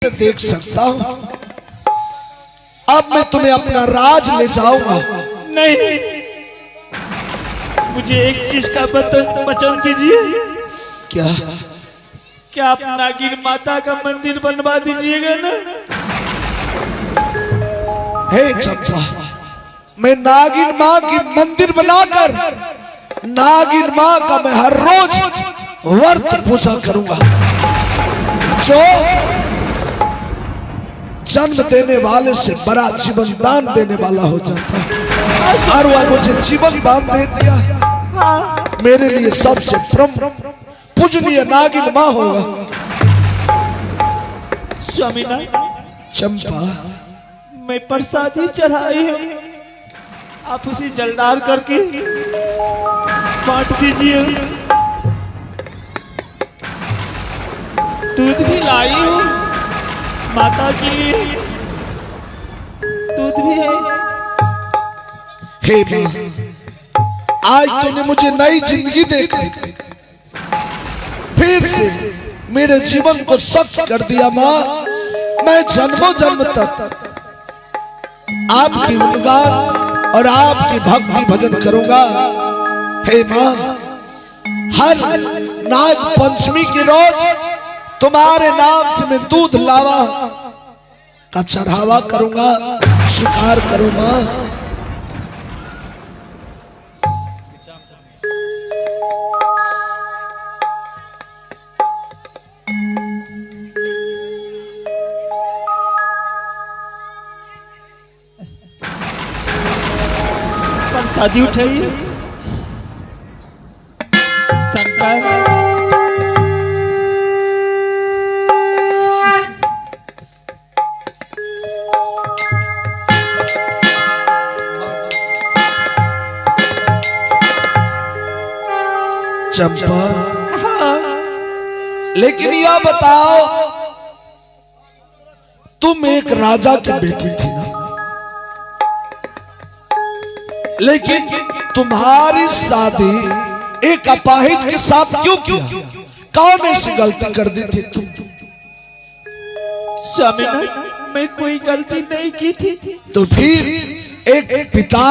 देख सकता हूं। अब मैं तुम्हें अपना राज ले जाऊंगा। नहीं, मुझे एक चीज का वचन दीजिए। क्या? क्या आप नागिन माता का मंदिर बनवा दीजिएगा ना? हे चंपा, मैं नागिन माँ की मंदिर बनाकर नागिन माँ का मैं हर रोज व्रत पूजा करूंगा। जो जन्म देने वाले से बड़ा जीवन दान देने वाला हो जाता है, और वह मुझे जीवन दान दे दिया। मेरे लिए सबसे परम पूजनीय नागिन माँ होगा। स्वामीनाथ, चंपा, मैं प्रसादी चढ़ाई हूँ, आप उसे जलदार करके बांट दीजिए। दूध भी लाई हूँ माता के लिए, दूध भी है। हे माँ, आज तूने मुझे नई जिंदगी देकर फिर से मेरे जीवन को सख्त कर दिया। माँ, मैं जन्मों जन्म तक आपकी गुणगान और आपकी भक्ति भजन करूंगा। हे माँ, हर नाग पंचमी के रोज तुम्हारे नाम से मैं दूध लावा का चढ़ावा करूंगा, स्वीकार करो माँ। प्रसादी उठाइए। शंकर, चंपा, लेकिन यह बताओ, तुम एक राजा की बेटी थी ना, लेकिन तुम्हारी शादी एक अपाहिज के साथ क्यों किया? कौन ऐसी गलती कर दी थी तुम? स्वामीनाथ, मैं कोई गलती नहीं की थी। तो फिर एक पिता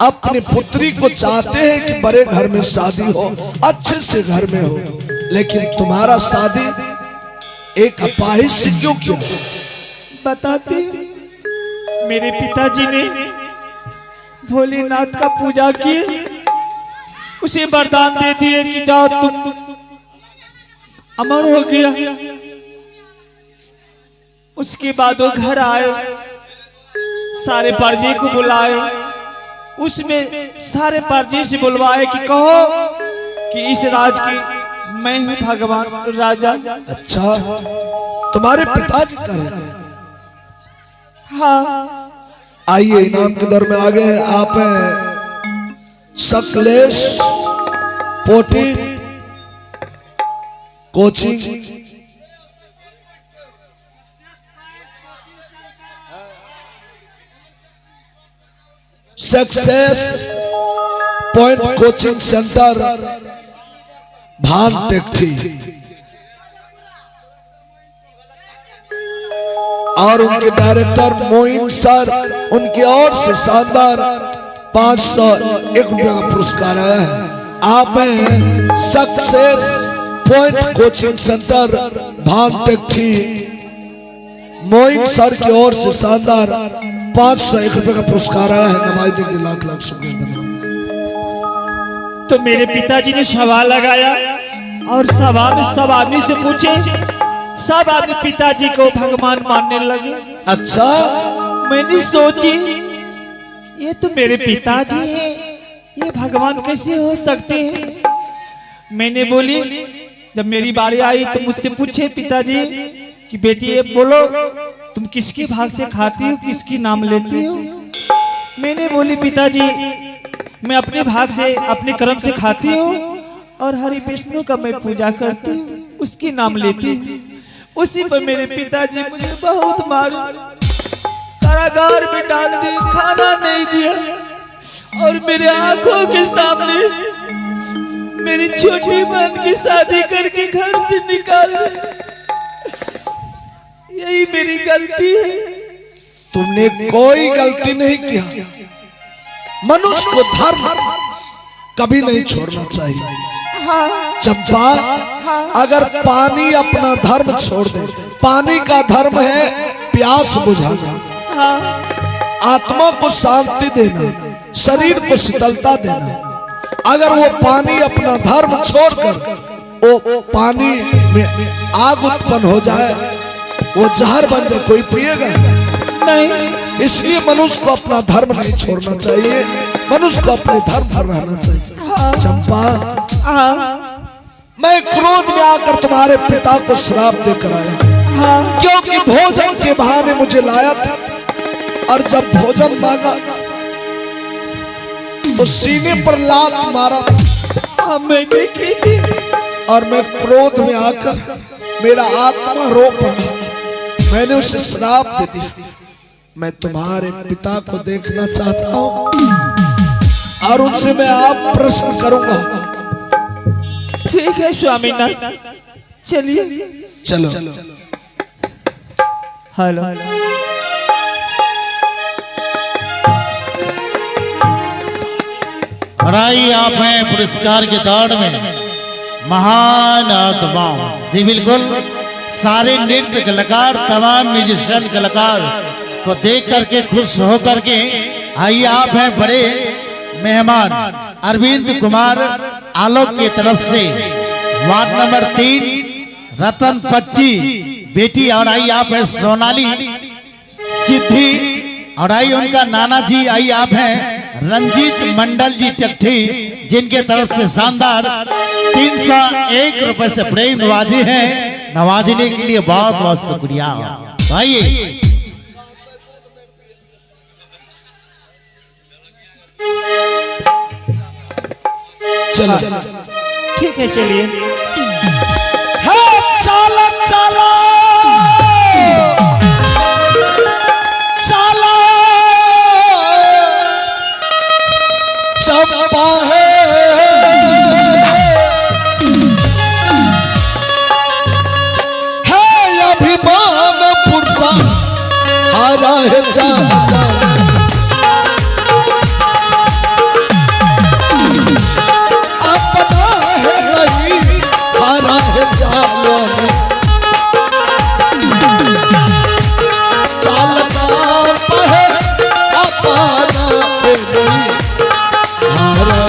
अपने पुत्री को चाहते हैं कि बड़े घर में शादी हो, अच्छे से घर में हो, लेकिन तुम्हारा शादी एक अपाहिज से क्यों किया? बताते, मेरे पिताजी ने भोलेनाथ का पूजा किए, उसे वरदान दे दिए कि जाओ तुम अमर हो गया। उसके बाद वो घर आए, सारे परजे को बुलाए, उसमें सारे परजे से बुलवाए कि कहो कि इस राज की मैं हूं भगवान राजा। अच्छा, तुम्हारे पिताजी का है? हाँ। आइए, इनाम के दर में आ गए हैं। आप हैं सकलेश पोटी coaching, success point coaching centre, भान टेक्टी, और उनके डायरेक्टर मोइन सर, उनकी ओर से शानदार 501 रुपये का पुरस्कार है। आप हैं सक्सेस पॉइंट कोचिंग सेंटर, भान टेक्टी, मोइन सर की ओर से शानदार 501 रुपये का पुरस्कार है। नवाजी के लाख लाख शुक्रिया। तो मेरे पिताजी ने सवाल लगाया और सभा में सब आदमी से पूछे, सब आदमी पिताजी को भगवान मानने लगे। अच्छा, मैंने सोची ये तो मेरे पिताजी हैं, ये भगवान कैसे हो सकते हैं? मैंने बोली, जब मेरी बारी आई तो मुझसे पूछे पिताजी कि बेटी ये बोलो, तुम किसके भाग से खाती हो, किसकी नाम लेती हो? मैंने बोली, पिताजी मैं अपने भाग से, अपने कर्म से खाती हूँ और हरि विष्णु का मैं पूजा करती हूँ, उसकी नाम लेती हूँ। उसी पर मेरे पिताजी मुझे बहुत मारे, कारागार में डाल दिए, खाना नहीं दिया, और मेरे आंखों के सामने मेरी छोटी बहन की शादी करके घर से निकाल दिया। यही मेरी गलती है। तुमने कोई गलती नहीं किया। मनुष्य को धर्म कभी नहीं छोड़ना चाहिए। हाँ, चंपा, अगर पानी अपना धर्म छोड़ दे, पानी का धर्म है प्यास बुझाना, हाँ, आत्मा को शांति देना, शरीर को शीतलता देना। अगर वो पानी अपना धर्म छोड़कर वो पानी में आग उत्पन्न हो जाए, वो जहर बन जाए, कोई पिएगा नहीं। इसलिए मनुष्य को अपना धर्म नहीं छोड़ना चाहिए, मनुष्य को अपने धर्म पर रहना चाहिए। हाँ, चंपा, हाँ, मैं क्रोध में आकर तुम्हारे पिता को श्राप देकर आया, हाँ, क्योंकि भोजन के बहाने मुझे लाया था, और जब भोजन मांगा तो सीने पर लात मारा था। हाँ, मैंने की थी। और मैं क्रोध में आकर मेरा आत्मा रो पड़ा, मैंने उसे श्राप दे दिया। मैं तुम्हारे पिता को देखना चाहता हूं और उनसे मैं आप प्रश्न करूंगा। ठीक है स्वामीनाथ, चलिए। चलो। हेलो, और आई आप हैं पुरस्कार के दौड़ में महान आत्माओं। जी बिल्कुल, सारे नृत्य कलाकार, तमाम म्यूजिशियन कलाकार को देख करके खुश हो करके आइए आप हैं बड़े मेहमान अरविंद कुमार आलोक की तरफ से वार्ड नंबर 3 रतन पट्टी बेटी, और आई आप हैं सोनाली सिद्धि, और आई उनका नाना जी, आई आप हैं रंजीत मंडल जी टकठी, जिनके तरफ से शानदार 301 रुपए से प्रेम नवाजे हैं। नवाजने के लिए बहुत बहुत शुक्रिया। आइए। चलो। ठीक है, चलिए। चलो चलो चलो, चंपा है अभिमान पुरुषा हरा है चांदा, अपना है नहीं हरा है चाला, चाल चांपा है अपाना है नहीं हरा।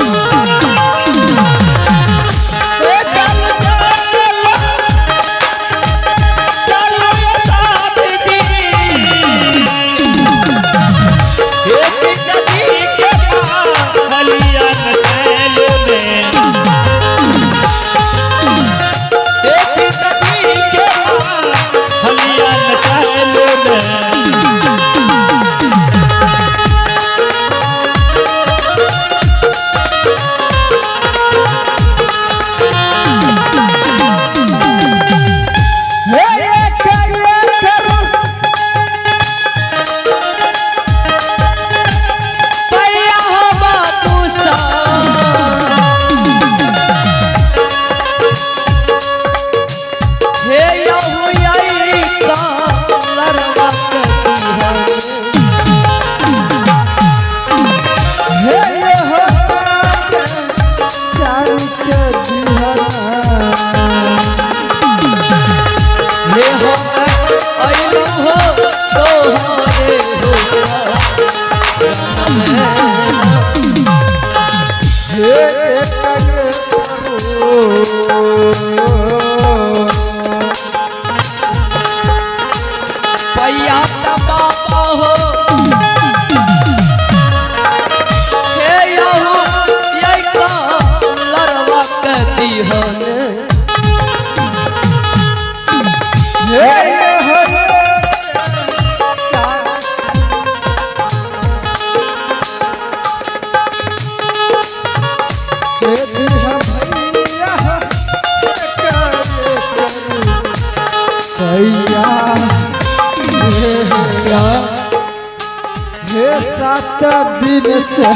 दिन से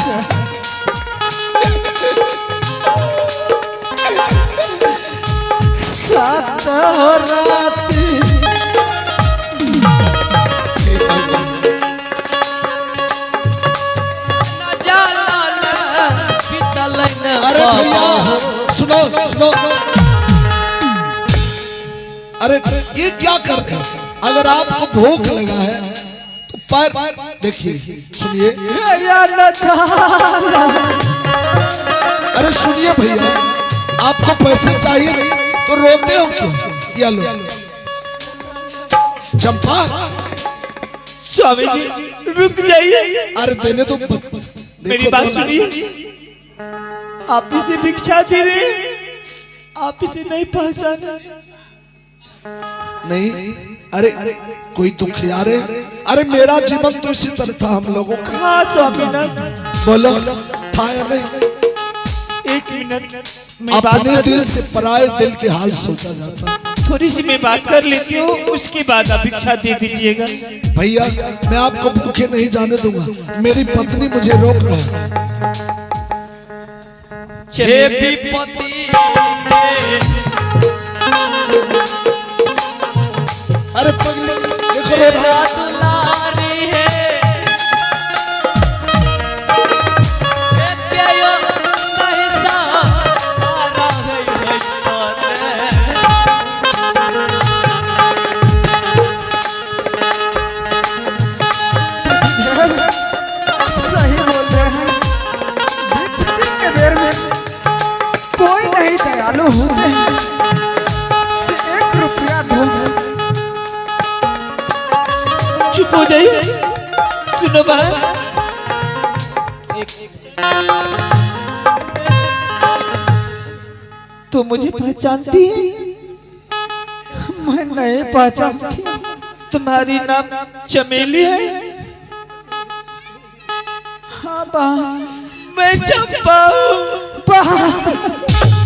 सात राती सुनो, अरे ये क्या कर रहे हो? अगर आपको भूख लगा है तो पैर देखिए, सुनिए, अरे सुनिए भैया, आपको पैसे चाहिए तो रोते हो क्यों? या लो चंपा। स्वामी जी रुक जाइए, अरे देने तो मेरी बात सुनिए। आप इसे भिक्षा दे रहे हैं, आप इसे नहीं पहचाना। नहीं, अरे कोई दुखियारे, अरे मेरा जीवन तो इसी तरह था हम लोगों का। हाँ स्वामीनाथ, बोलो था या नहीं? एक मिनट, मैं बात अपने कर दिल से पराए दिल के हाल सोचा जाता। थोड़ी सी मैं बात कर लेती हूँ, उसके बाद आप भिक्षा दे दीजिएगा। भैया मैं आपको भूखे नहीं जाने दूंगा, मेरी पत्नी मुझे रोक रहा है। चलिए अरे पगली देखो रो रहा है। सही बोल रहे हैं, विपत्ति के बेर में कोई नहीं दयालु होते हैं। से 1 रुपया दो। चुप हो जाइए, सुनो बहन। तो मुझे पहचानती है? मैं नहीं पहचानती। तुम्हारी नाम चमेली है? हाँ बहन, मैं चंपा हूँ।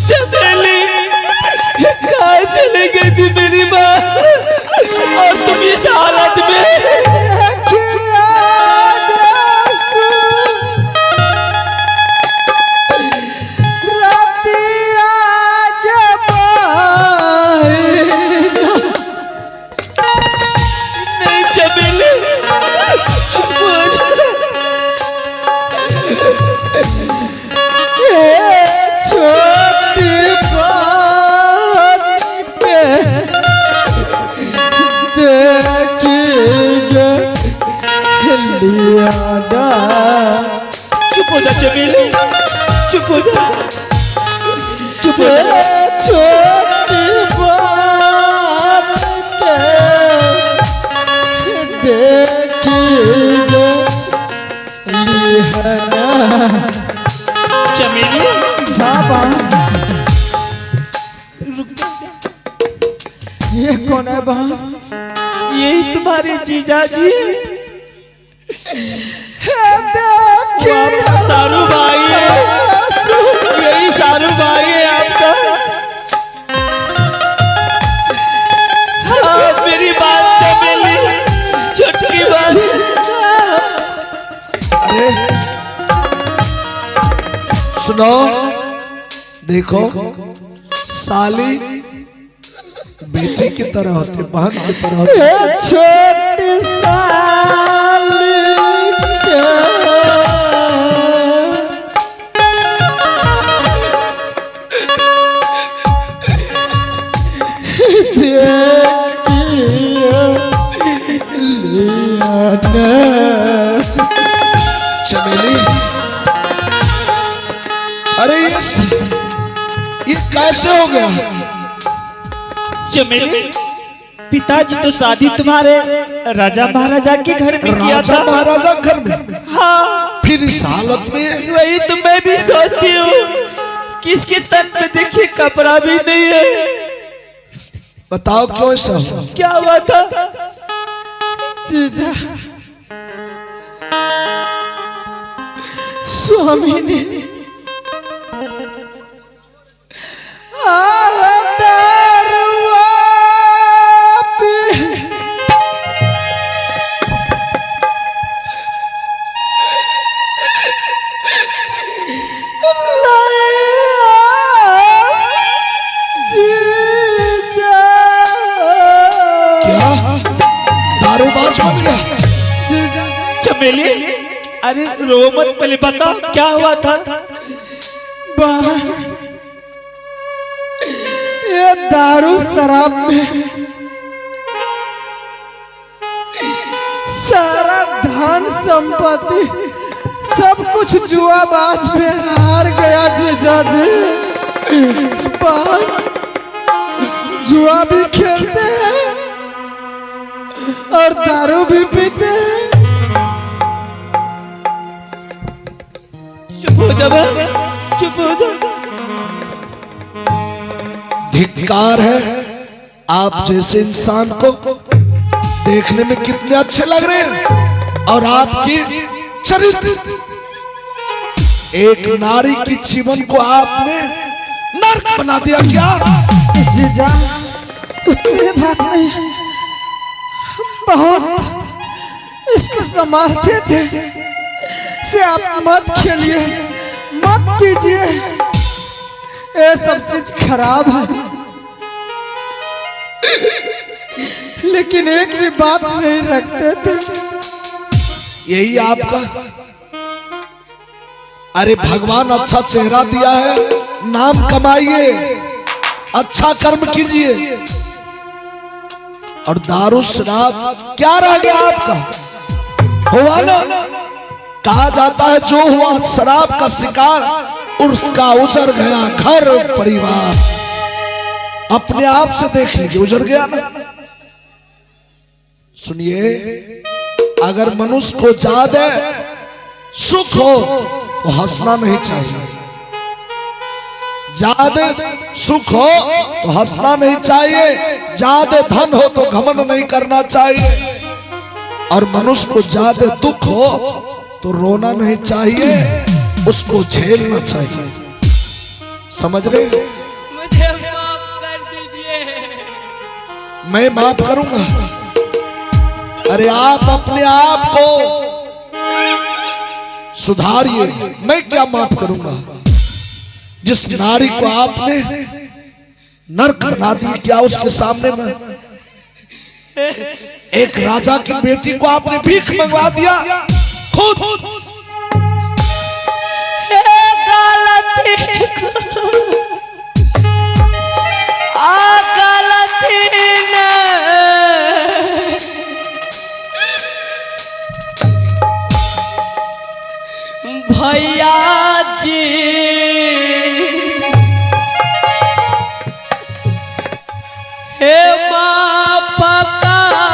चमेली कहाँ चले गई थी मेरी माँ, और तुम इस हालत में? नहीं चमेली, छोटी बात पे देखिए लियाना। चुप हो जा चमेली, चुप हो जा, चुप हो जा। छोटी बात पे देखिए लियाना। चमेली बाबा ये कौन है बहन? यही तुम्हारे जीजा जी सारू भाई है, यही सारू भाई है आपका। हाँ मेरी बात चमेली, छोटकी बात। अरे सुनो, देखो साली बेटी की तरह होती, बहन की तरह होती। छोटी साली चमेली, अरे ये कैसे हो गया? चमेली पिताजी तो शादी तुम्हारे राजा महाराजा के घर में किया राजा था। महाराजा घर में? हाँ फिर इस हालत में? वही तो मैं भी सोचती हूँ, किसके तन पे देखिए कपड़ा भी नहीं है। बताओ क्यों ऐसा हुआ? क्या हुआ था? जीजा स्वामी ने दारूबाज बन गया? चमेली अरे रो मत, पहले बताओ क्या हुआ था? ये दारू शराब में सारा धन संपत्ति सब कुछ जुआबाज में हार गया जीजा जी। बाहर जुआ भी खेलते हैं और दारू भी पीते हैं। चुप हो जा बे, चुप हो जा। धिक्कार है आप जैसे इंसान को, देखने में कितने अच्छे लग रहे हैं और आपकी चरित्र, एक नारी की जीवन को आपने नर्क बना दिया। क्या जीजा उतने बात नहीं, बहुत इसको संभालते थे से आप मत खेलिए, मत पीजिए, ये सब चीज खराब है। लेकिन एक भी बात नहीं रखते थे। यही आपका, अरे भगवान अच्छा चेहरा दिया है, नाम कमाइए, अच्छा कर्म कीजिए, और दारू शराब क्या रह गया आपका? हुआ ना, कहा जाता है जो हुआ शराब का शिकार उसका उजड़ गया घर परिवार। अपने आप से देख लीजिए, उजड़ गया ना। सुनिए, अगर मनुष्य को ज्यादा सुख हो तो हंसना नहीं चाहिए, ज्यादा सुख हो तो हंसना नहीं चाहिए, ज्यादा धन हो तो घमंड नहीं करना चाहिए, और मनुष्य को ज्यादा दुख हो तो रोना नहीं चाहिए, उसको झेलना चाहिए। समझ रहे? मुझे माफ कर दीजिए। मैं माफ करूंगा? अरे आप अपने आप को सुधारिए, मैं क्या माफ करूंगा? जिस नारी को आपने नर्क बना दी, क्या उसके सामने में एक राजा की बेटी को आपने भीख मंगवा दिया खुद। भैया जी हे माँ पकार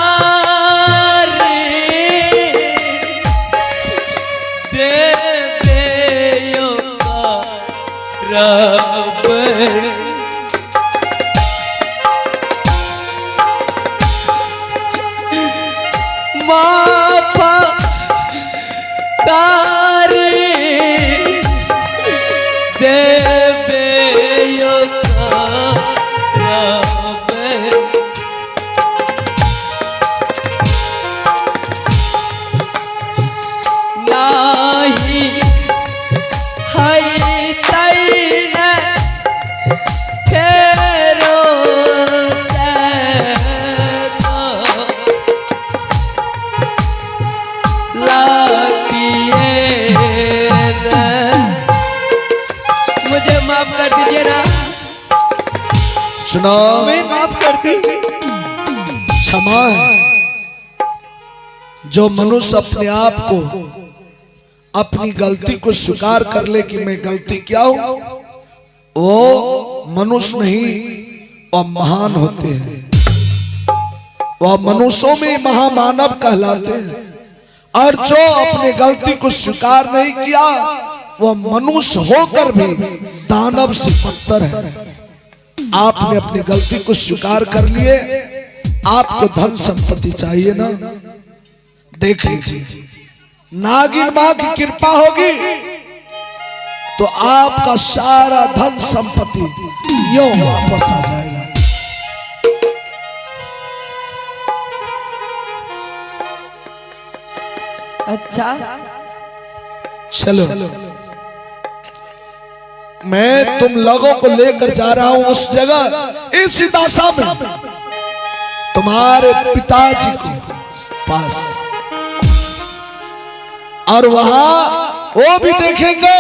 देवे यो रब माँ पकार देवे यो रब नाही हई तैने फेरो से मुझे माफ कर दीजिए ना। सुनो, मैं माफ करती। क्षमा है जो मनुष्य अपने आप को, अपनी गलती को स्वीकार कर ले कि मैं गलती क्या हूं, वो मनुष्य नहीं, वह महान होते हैं, वह मनुष्यों में महामानव कहलाते हैं। और जो अपने गलती को स्वीकार नहीं किया, वह मनुष्य होकर भी दानव से बदतर है। आपने अपनी गलती को स्वीकार कर लिए, आपको धन संपत्ति चाहिए ना, देख लीजिए, नागिन मां की कृपा होगी तो आपका सारा धन संपत्ति यूं वापस आ जाएगा। अच्छा चलो, मैं तुम लोगों को लेकर जा रहा हूं उस जगह, इस दशा में तुम्हारे पिताजी को पास, और वहां वो भी देखेंगे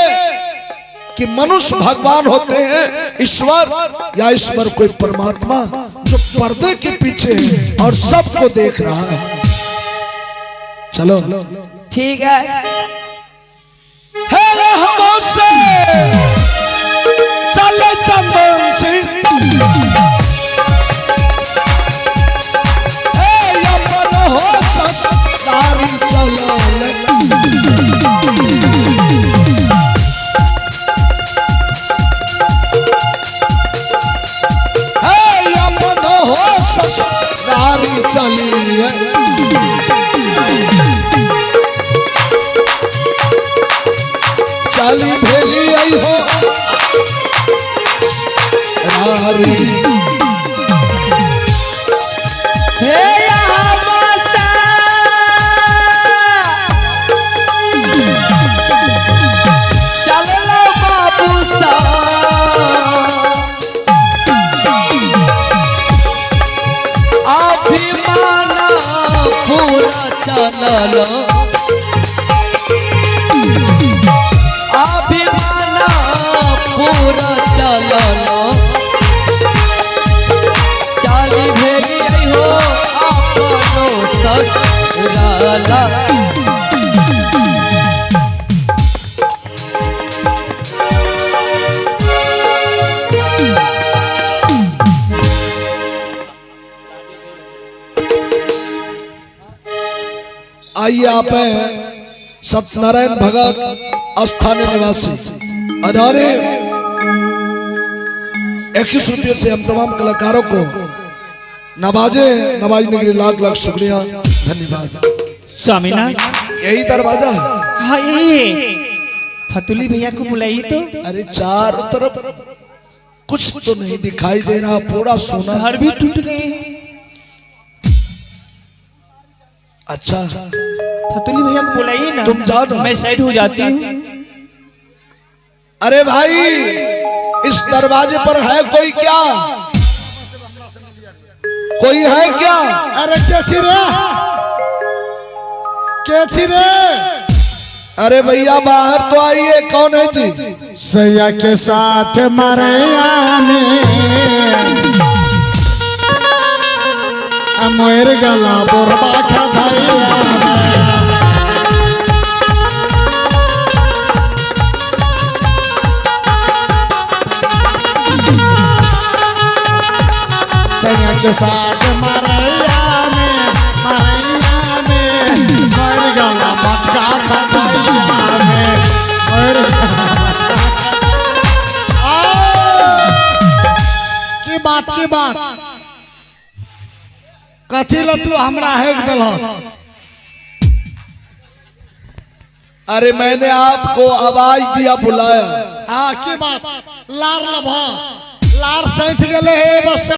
कि मनुष्य भगवान होते हैं, ईश्वर, या ईश्वर कोई परमात्मा जो पर्दे के पीछे है और सबको देख रहा है। चलो ठीक है। हमसे चले चंदन सिंह, यमन हो ससुरारी चलो, यमन हो ससुरारी चलिए, चाली भेली आई हो रारी, हे हमासा चलो बाबू सा, अभिमाना पूरा चलो, अभिमाना पूरा चलो, चाली भेली आई हो अपनो ससुराला। आइए आप हैं सत्यनारायण भगत स्थानीय निवासी, अनारे 21 रुपये से हम तमाम कलाकारों को नवाजने के लिए लाख लाख शुक्रिया, धन्यवाद। स्वामीनाथ, यही दरवाजा है। हाँ ये फतुली भैया को बुलाइए तो। अरे चारों तरफ कुछ तो नहीं दिखाई दे रहा, पूरा सोना। घर भी टूट गए हैं। अच्छा फतुली भैया को बुलाइए ना, तुम जाओ ना। मैं साइड हो जाती हूँ। अरे भाई, इस दरवाजे पर है कोई क्या? कोई है क्या? अरे कैसी रे अरे भैया बाहर तो आइए, कौन है जी? सैया के साथ मारे आने मोर गला बोरबा खा सैया के साथ मरैया में मोर गला मटका खा में की बात कथी ल तू हमरा हेक दिल? अरे मैंने आपको आवाज दिया, बुलाया। हाँ की बात? लार लभ लार सैठ गले है बस।